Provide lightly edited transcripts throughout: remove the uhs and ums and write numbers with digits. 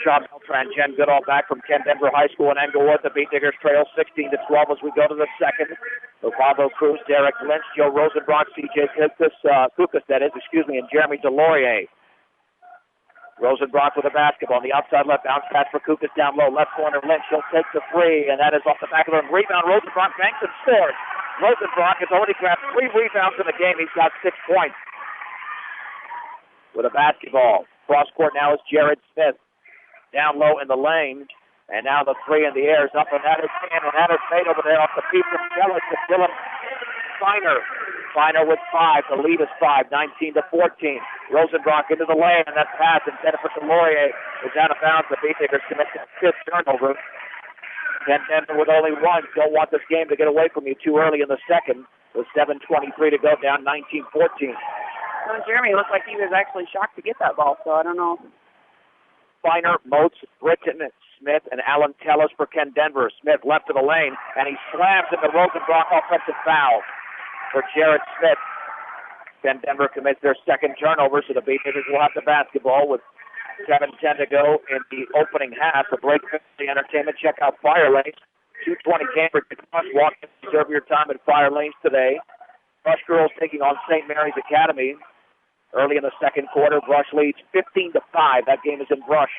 job, Beltran. Jen Goodall back from Ken Denver High School in Englewood. The Beat Diggers trail 16-12 as we go to the second. Pablo Cruz, Derek Lynch, Joe Rosenbrock, CJ Kukas, and Jeremy Delorier. Rosenbrock with a basketball on the outside left, bounce pass for Kukas down low, left corner Lynch, he'll take the three, and that is off the back of the rebound. Rosenbrock banks and scores. Rosenbrock has already grabbed 3 rebounds in the game. He's got 6 points with a basketball. Cross court now is Jared Smith. Down low in the lane, and now the 3 in the air is up, and that is in, and that is made over there off the feet from Ellis to Dylan Feiner. Feiner with 5. The lead is 5, 19-14. Rosenbrock into the lane, and that pass intended for Delorier is out of bounds. The Beat Diggers commit the 5th turnover. Ken Denver with only 1. Don't want this game to get away from you too early in the second. With 7:23 to go, down 19-14. So Jeremy looked like he was actually shocked to get that ball, so I don't know. Feiner, Moats, Britton, Smith, and Alan Tellis for Ken Denver. Smith left of the lane, and he slams into Rosenbrock offensive foul for Jared Smith. Ken Denver commits their second turnover, so the Beat Diggers will have the basketball with 7:10 to go in the opening half. The break for the entertainment. Check out Fire Lanes. 220 Cambridge. Walk in, serve your time at Fire Lanes today. Brush Girls taking on St. Mary's Academy. Early in the second quarter, Brush leads 15-5. That game is in Brush.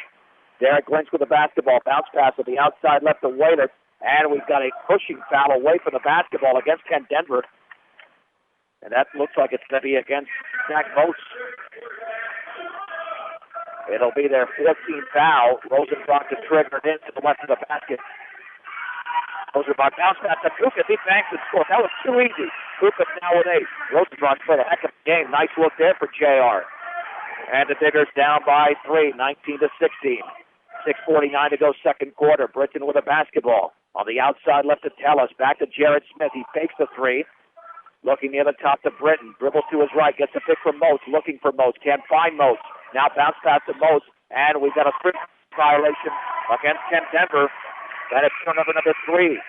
Derek Lynch with the basketball. Bounce pass to the outside left to Whaler. And we've got a pushing foul away from the basketball against Ken Denver. And that looks like it's going to be against Zach Moats. It'll be their 14th foul. Rosenbrock to trigger it into the left of the basket. Rosenbrock bounce pass to Kukas. He banks and scores. That was too easy. Kukas now with 8. Rosenbrock played a heck of a game. Nice look there for JR. And the Diggers down by 3, 19-16. 6:49 to go second quarter. Britton with a basketball. On the outside left to Tellis. Back to Jared Smith. He fakes the 3. Looking near the top to Britton. Dribbles to his right. Gets a pick from Moats. Looking for Moats. Can't find Moats. Now bounce pass to Moats. And we've got a 3 violation against Ken Denver. That is turnover number 3.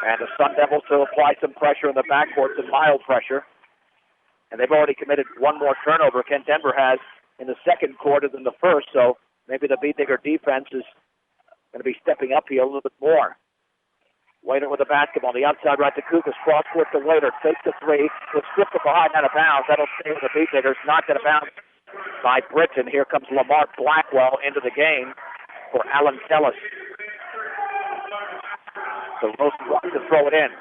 And the Sun Devils to apply some pressure in the backcourt, some mild pressure. And they've already committed 1 more turnover. Ken Denver has in the second quarter than the first. So maybe the Beat Digger defense is going to be stepping up here a little bit more. Waiter with the basketball. The outside right to Kukas. Cross court to Waiter. Takes the 3. Was stripped behind, out of bounds. That'll stay with the Beat Diggers. Knocked out of bounds by Britton. Here comes Lamar Blackwell into the game for Alan Tellis. So Rosenbrock to throw it in.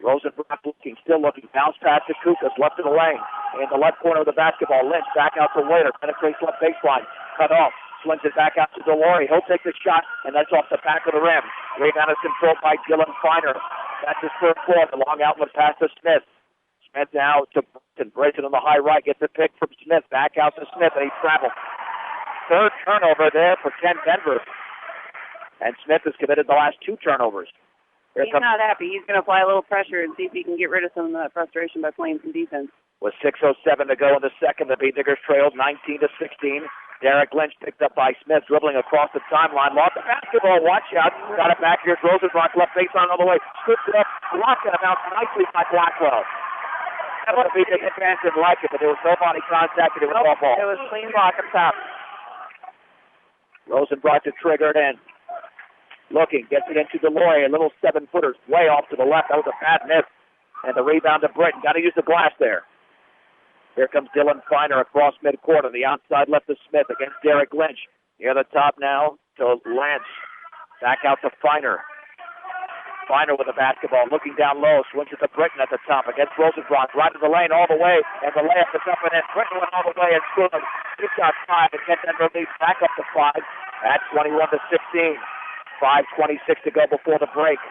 Rosenbrock still looking. Bounce pass to Kukas. Left of the lane. In the left corner of the basketball. Lynch back out to Waiter. Penetrates left baseline. Cut off. Slings it back out to Delorier. He'll take the shot, and that's off the back of the rim. Rebound is controlled by Dylan Feiner. That's his first four. The long outlet pass to Smith. Smith now to Britton. Britton on the high right. Gets a pick from Smith. Back out to Smith, and he travels. Third turnover there for Ken Denver. And Smith has committed the last 2 turnovers. He's not happy. He's going to apply a little pressure and see if he can get rid of some of that frustration by playing some defense. With 6:07 to go in the second, the Beat Diggers trailed 19-16. Derek Lynch picked up by Smith, dribbling across the timeline. Lost the basketball. Watch out. Got it back here. Rosenbrock left baseline all the way. Scoops it up. Blocked it about nicely by Blackwell. That would have been the fans didn't like it, but there was no body contact, and it was all ball. It was clean block up top. Rosenbrock to trigger it in. Looking, gets it into Delorier. A little 7-footer way off to the left. That was a bad miss. And the rebound to Britton. Got to use the glass there. Here comes Dylan Feiner across midcourt on the outside left to Smith against Derek Lynch. Near the top now to Lance. Back out to Feiner. Feiner with the basketball, looking down low, swings it to Britton at the top against Rosenbrock. Right to the lane all the way, and the layup is up and in. Britton went all the way and scored. He's got 5, and Ken Denver leads back up to 5 at 21-16. 5:26 to go before the break.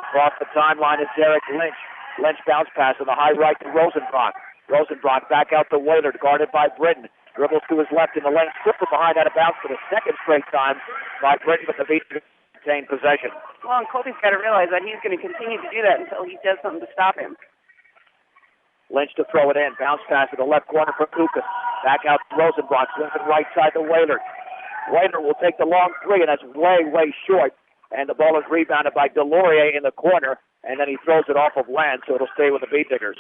Across the timeline is Derek Lynch. Lynch bounce pass on the high right to Rosenbrock. Rosenbrock back out to Waiter, guarded by Britton. Dribbles to his left in the lane, stripped behind out of bounds for the second straight time by Britton, but the Beat maintain possession. Well, and Colby's got to realize that he's going to continue to do that until he does something to stop him. Lynch to throw it in. Bounce pass to the left corner for Kukas. Back out to Rosenbrock. Swings it right side to Waiter. Waiter will take the long 3, and that's way, way short. And the ball is rebounded by Delorier in the corner, and then he throws it off of Lance, so it'll stay with the Beat Diggers.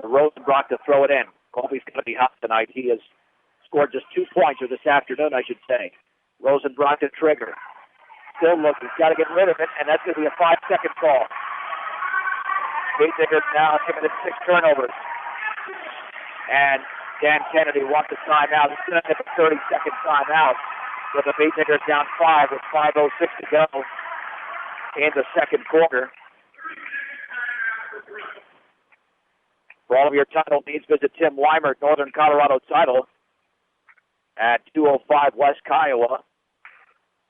Rosenbrock to throw it in. Colby's going to be hot tonight. He has scored just 2 points, or this afternoon, I should say. Rosenbrock to trigger. Still looking. He's got to get rid of it, and that's going to be a 5-second call. Beetniggers now given it 6 turnovers. And Dan Kennedy wants a timeout. He's going to take a 30-second timeout with the Beetniggers down 5 with 5:06 to go in the second quarter. For all of your title needs, visit Tim Weimer, Northern Colorado Title, at 205 West Kiowa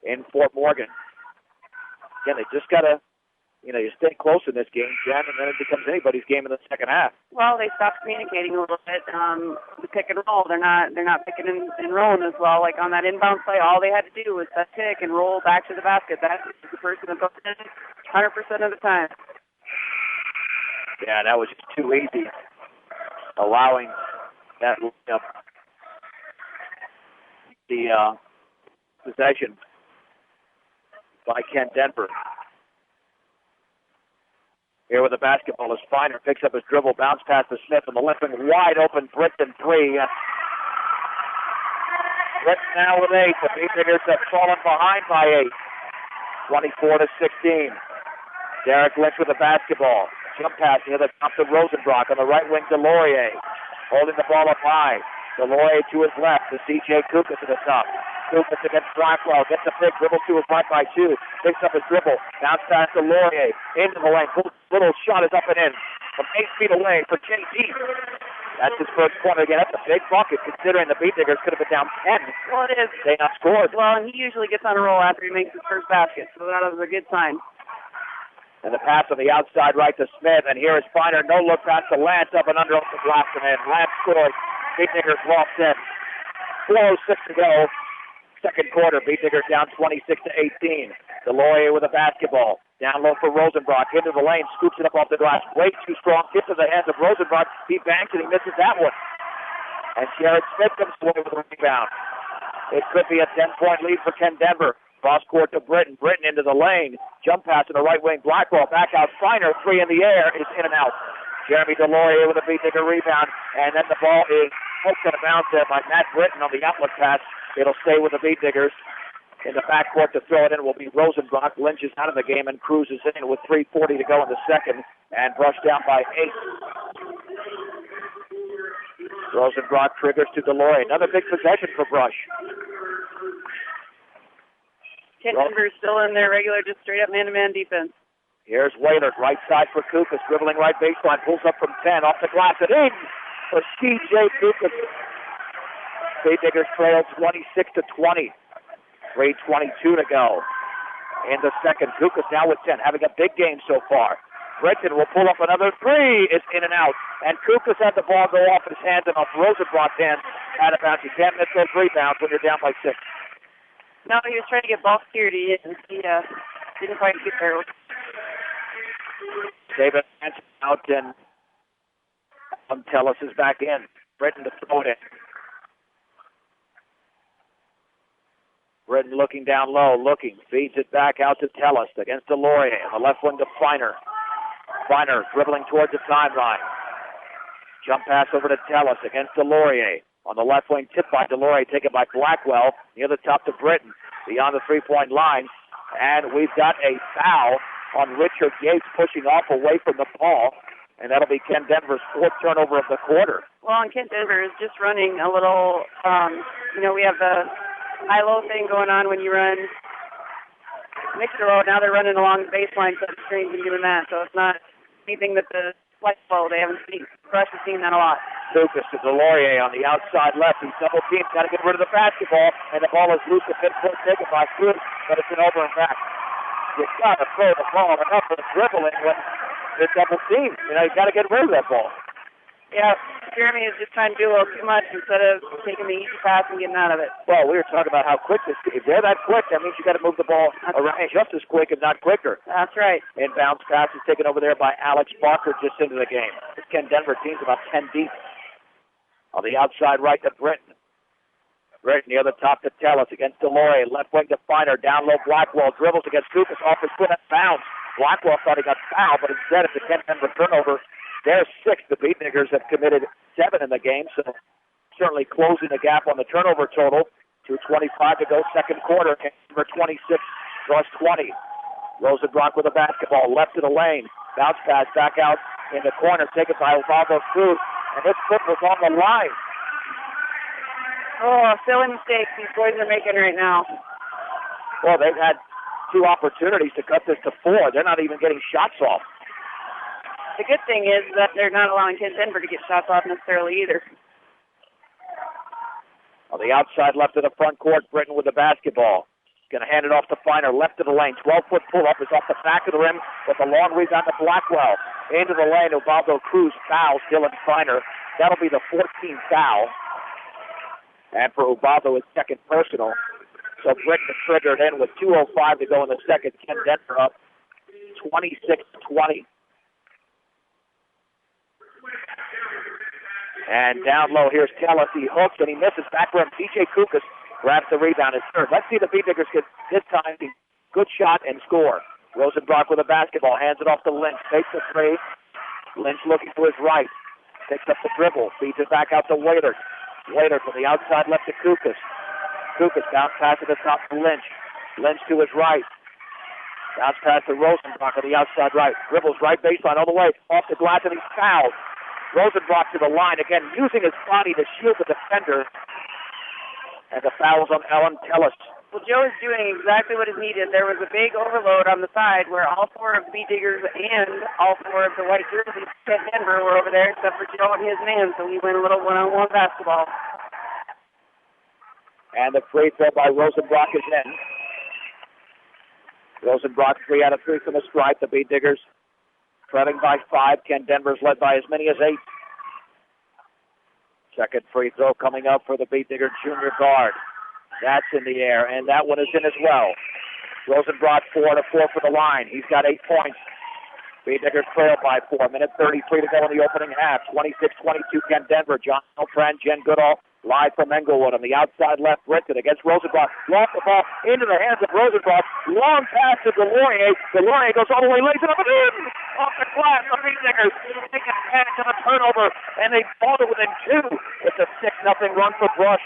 in Fort Morgan. Again, they just got to, you stay close in this game, Jen, and then it becomes anybody's game in the second half. Well, they stopped communicating a little bit. The pick and roll, they're not picking and rolling as well. Like on that inbound play, all they had to do was that pick and roll back to the basket. That's the person that goes in 100% of the time. Yeah, that was just too easy, allowing that the possession by Kent Denver. Here with the basketball is Feiner, picks up his dribble, bounce pass to Smith on the left wing, wide open, Britton 3. Britton now with 8. The Beetniggers have fallen behind by 8, 24-16. Derek Lynch with the basketball. Jump pass near the top to Rosenbrock on the right wing to Laurier. Holding the ball up high. Laurier to his left to C.J. Kukas at the top. Kukas against Blackwell. Gets a pick. Dribbles to his right by 2. Picks up his dribble. Bounce pass to Laurier. Into the lane. Little shot is up and in. From 8 feet away for JD. That's his first point again. That's a big bucket considering the Beetniggers could have been down 10. Well, it is. They not scored. Well, and he usually gets on a roll after he makes his first basket. So that was a good sign. And the pass on the outside right to Smith. And here is Feiner. No look pass to Lance up and under off the glass and in. Lance scores. Beetniggers lost in. 4:06 to go. Second quarter. Beetniggers down 26-18. Laurier with a basketball. Down low for Rosenbrock. Into the lane. Scoops it up off the glass. Way too strong. Gets to the hands of Rosenbrock. He banks and he misses that one. And Jared Smith comes away with a rebound. It could be a 10-point lead for Ken Denver. Cross court to Britton. Britton into the lane. Jump pass to the right wing. Blackwell back out. Feiner. 3 in the air. Is in and out. Jeremy Laurier with a Beetnigger rebound. And then the ball is poked out of bounds there by Matt Britton on the outlet pass. It'll stay with the Beetniggers. In the backcourt to throw it in will be Rosenbrock. Lynch is out of the game and cruises in with 3:40 to go in the second. And brushed down by 8. Rosenbrock triggers to Laurier. Another big possession for Brush. Kent Denver's still in their regular, just straight-up man-to-man defense. Here's Whalers, right side for Kukas, dribbling right baseline, pulls up from 10, off the glass and in for C.J. Kukas. Beetniggers trail 26-20. 3:22 to go in the second. Kukas now with 10, having a big game so far. Britton will pull up another 3, is in and out. And Kukas had the ball go off his hands and off Rosenbrock's hands out of bounds. You can't miss those rebounds when you're down by 6. No, he was trying to get ball security, and he didn't quite get there. David out, and Tellis is back in. Britton to throw it in. Britton looking down low, feeds it back out to Tellis against Laurier. On the left wing to Feiner. Feiner dribbling towards the timeline. Jump pass over to Tellis against Laurier. On the left wing, tipped by Laurier, taken by Blackwell. Near the top to Britton, beyond the three-point line. And we've got a foul on Richard Yates, pushing off away from the ball. And that'll be Ken Denver's 4th turnover of the quarter. Well, and Ken Denver is just running a little, we have the high-low thing going on when you run mixed road. Now they're running along the baseline, so the screens and doing that. So it's not anything that the flight flow. They haven't seen. Rush has seen that a lot. Kukas to Laurier on the outside left. He's double teamed, got to get rid of the basketball, and the ball is loose at midcourt, taken by Cruz, but it's an over and back. You got to throw the ball enough for the dribbling when it's double teamed. You got to get rid of that ball. Yeah, Jeremy is just trying to do a little too much instead of taking the easy pass and getting out of it. Well, we were talking about how quick this. If they're that quick, that means you got to move the ball around just as quick, if not quicker. That's right. Inbounds pass is taken over there by Alex Barker just into the game. This Ken Denver team's about 10 deep. On the outside right to Britton. Britton near the top to Tellis against Laurier. Left wing to Feiner. Down low Blackwell. Dribbles against Kukas off his foot and bounds. Blackwell thought he got fouled, but instead it's a Ken Denver turnover. They're 6. The Beatniggers have committed 7 in the game, so certainly closing the gap on the turnover total. 2:25 to go, second quarter. Number 26 draws 20. Rosenbrock with a basketball, left to the lane. Bounce pass back out in the corner, taken by Osvaldo Cruz, and this foot was on the line. Oh, silly mistakes these boys are making right now. Well, they've had 2 opportunities to cut this to 4. They're not even getting shots off. The good thing is that they're not allowing Ken Denver to get shots off necessarily either. On the outside left of the front court, Britton with the basketball. Going to hand it off to Feiner, left of the lane. 12-foot pull-up is off the back of the rim with a long rebound to Blackwell. Into the lane, Osvaldo Cruz fouls Dylan Feiner. That'll be the 14th foul. And for Osvaldo, his second personal. So Britton triggered in with 2:05 to go in the second. Ken Denver up 26-20. And down low, here's Tellis. He hooks and he misses. Back rim, TJ Kukas grabs the rebound. His third. Let's see the Beatniggers get this time. Good shot and score. Rosenbrock with a basketball. Hands it off to Lynch. Takes the three. Lynch looking to his right. Picks up the dribble. Feeds it back out to Waiter. Waiter to the outside left to Kukas. Kukas bounce pass at the top to Lynch. Lynch to his right. Bounce pass to Rosenbrock on the outside right. Dribbles right baseline all the way. Off the glass and he's fouled. Rosenbrock to the line again, using his body to shield the defender. And the foul's on Alan Tellis. Well, Joe is doing exactly what is needed. There was a big overload on the side where all 4 of the Beatniggers and all 4 of the white jerseys at Denver were over there, except for Joe and his man, so he went a little one-on-one basketball. And the free throw by Rosenbrock is in. Rosenbrock 3 out of 3 from the stripe. The Beatniggers trailing by 5. Ken Denver's led by as many as 8. Second free throw coming up for the Beatnigger junior guard. That's in the air, and that one is in as well. Rosenbrock 4 out of 4 for the line. He's got 8 points. Beatniggers trail by 4. Minute 33 to go in the opening half. 26-22 Ken Denver. John Eltran, Jen Goodall live from Englewood on the outside left. Britton against Rosenbrock. Lost the ball into the hands of Rosenbrock. Long pass to Delorier. Delorier goes all the way, lays it up and in. Off the glass. The Beatniggers take advantage of a turnover, and they fall to within 2. It's a 6-0 run for Brush.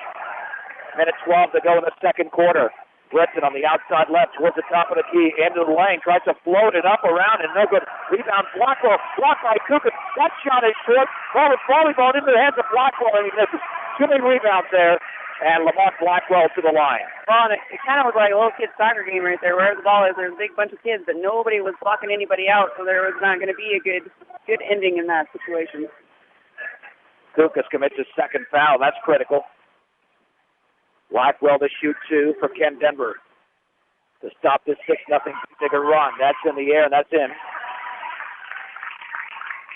Minute 12 to go in the second quarter. Britton on the outside left towards the top of the key, into the lane, tries to float it up around, and no good. Rebound, Blackwell, blocked by Kukas. That shot is short. Ball is volleyball into the hands of Blackwell, and he misses. Too many rebounds there, and Lamont Blackwell to the line. Well, it kind of was like a little kid soccer game right there. Wherever the ball is, there's a big bunch of kids, but nobody was blocking anybody out, so there was not going to be a good ending in that situation. Kukas commits his second foul. That's critical. Blackwell to shoot 2 for Ken Denver to stop this 6-0 Beatnigger run. That's in the air, and that's in.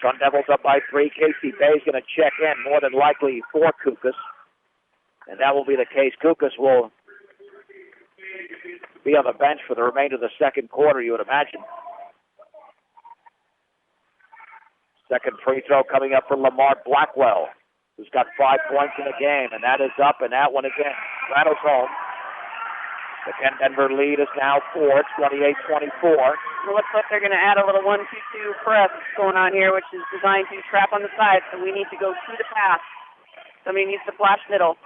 Sun Devils up by 3. Casey Bay's going to check in, more than likely for Kukas. And that will be the case. Kukas will be on the bench for the remainder of the second quarter, you would imagine. Second free throw coming up for Lamar Blackwell, who's got 5 points in the game, and that is up, and that one is in. Rattles home. The Ken Denver lead is now 4, 28-24. It looks like they're going to add a little 1-2-2 press going on here, which is designed to trap on the side, so we need to go to the pass. Somebody needs to flash middle.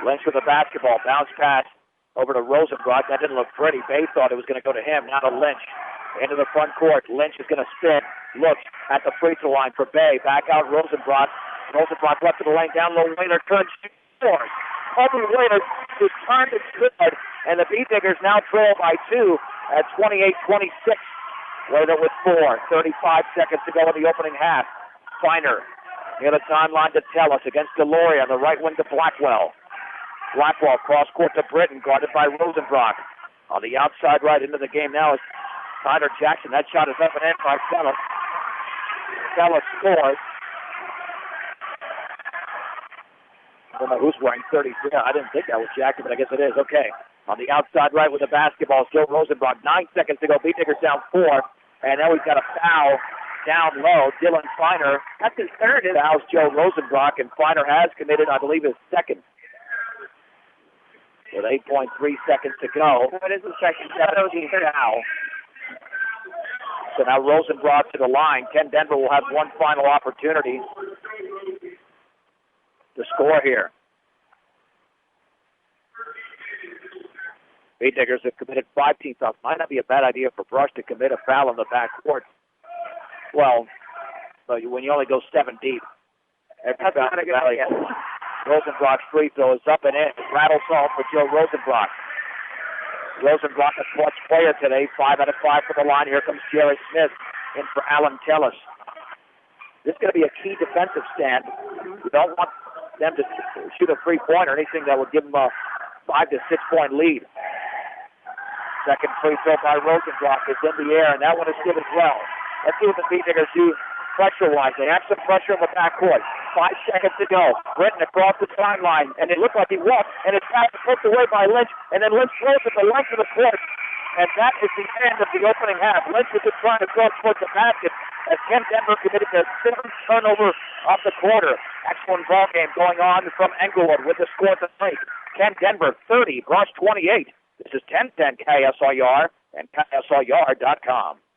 Lynch with the basketball. Bounce pass over to Rosenbrock. That didn't look pretty. Bay thought it was going to go to him, not to Lynch. Into the front court. Lynch is going to spin. Looks at the free throw line for Bay. Back out Rosenbrock. Rosenbrock left to the lane. Down low. Waiter turns. Scores. Aubrey Waiter, who's turned it good, and the Beatniggers now trail by 2 at 28-26. Waiter with 4. 35 seconds to go in the opening half. Feiner near the timeline to Tellis against Delorier on the right wing to Blackwell. Blackwell cross court to Britton, guarded by Rosenbrock. On the outside right into the game now is Tyler Jackson. That shot is up and in by Tellis. Tellis scores. I don't know who's wearing 33. I didn't think that was Jackson, but I guess it is. Okay. On the outside right with the basketball, Joe Rosenbrock. 9 seconds to go. Beatniggers down 4. And now he's got a foul down low. Dylan Feiner. That's his third. Fouls Joe Rosenbrock, and Feiner has committed, I believe, his second. With 8.3 seconds to go. That is his second. That was his foul. So now Rosenbrock to the line. Ken Denver will have one final opportunity to score here. Beetniggers have committed 5 team fouls. Might not be a bad idea for Brush to commit a foul in the backcourt. Well, when you only go 7 deep. That's not a good idea. Rosenbrock's free throw is up and in. It rattles home for Joe Rosenbrock. Rosenbrock, a clutch player today. 5 out of 5 for the line. Here comes Jerry Smith in for Alan Tellis. This is going to be a key defensive stand. You don't want them to shoot a 3-point or anything that would give them a 5 to 6 point lead. Second free throw by Rosenbrock is in the air, and that one is good as well. Let's see what the Beetniggers do pressure-wise. They have some pressure in the backcourt. 5 seconds to go. Britton across the sideline, and it looked like he walked, and his pass is poked away by Lynch, and then Lynch throws at the length of the court, and that is the end of the opening half. Lynch was just trying to throw towards the basket as Ken Denver committed the 7th turnover of the quarter. Excellent ball game going on from Englewood with the score tonight. Ken Denver 30, Brush 28. This is 1010 KSLR and KSLR.com.